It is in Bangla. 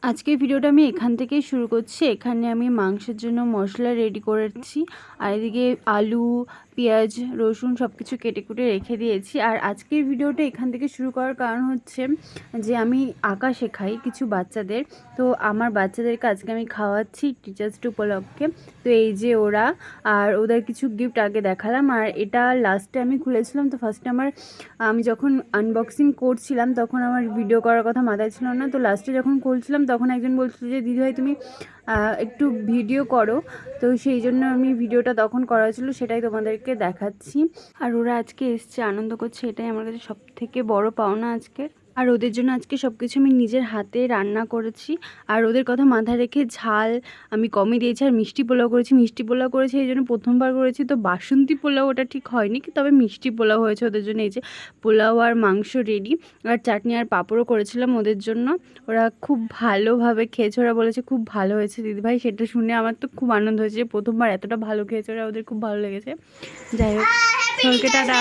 আজকের ভিডিওটা আমি এখান থেকেই শুরু করছি। এখানে আমি মাংসের জন্য মশলা রেডি করেছি, আর এদিকে আলু, পেঁয়াজ, রসুন সব কিছু কেটে কুটে রেখে দিয়েছি। আর আজকের ভিডিওটা এখান থেকে শুরু করার কারণ হচ্ছে যে আমি আঁকা শেখাই কিছু বাচ্চাদের। তো আমার বাচ্চাদেরকে আজকে আমি খাওয়াচ্ছি টিচার্স ডে উপলক্ষে। তো এই যে ওরা, আর ওদের কিছু গিফট আগে দেখালাম, আর এটা লাস্টে আমি খুলেছিলাম। তো ফার্স্টে আমি যখন আনবক্সিং করছিলাম তখন আমার ভিডিও করার কথা মাথায় ছিল না। তো লাস্টে যখন খুলছিলাম তখন একজন বলছিল যে দিদিভাই তুমি একটু ভিডিও করো। তো সেই জন্য আমি ভিডিওটা তখন করা ছিল, সেটাই তোমাদেরকে দেখাচ্ছি। আর ওরা আজকে এসছে, আনন্দ করছে, এটাই আমার কাছে সব থেকে বড় পাওনা আজকে। আর ওদের জন্য আজকে সব কিছু আমি নিজের হাতে রান্না করেছি। আর ওদের কথা মাথায় রেখে ঝাল আমি কমই দিয়েছি। আর মিষ্টি পোলাও করেছি এই জন্য প্রথমবার করেছি। তো বাসন্তী পোলাও ওটা ঠিক হয়নি, তবে মিষ্টি পোলাও হয়েছে ওদের জন্য। এই যে পোলাও আর মাংস রেডি, আর চাটনি আর পাঁপড়ও করেছিলাম ওদের জন্য। ওরা খুব ভালোভাবে খেয়েছে, ওরা বলেছে খুব ভালো হয়েছে দিদিভাই। সেটা শুনে আমার তো খুব আনন্দ হয়েছে যে প্রথমবার এতটা ভালো খেয়েছে ওরা, ওদের খুব ভালো লেগেছে। যাই হোক, সবাইকে টাটা।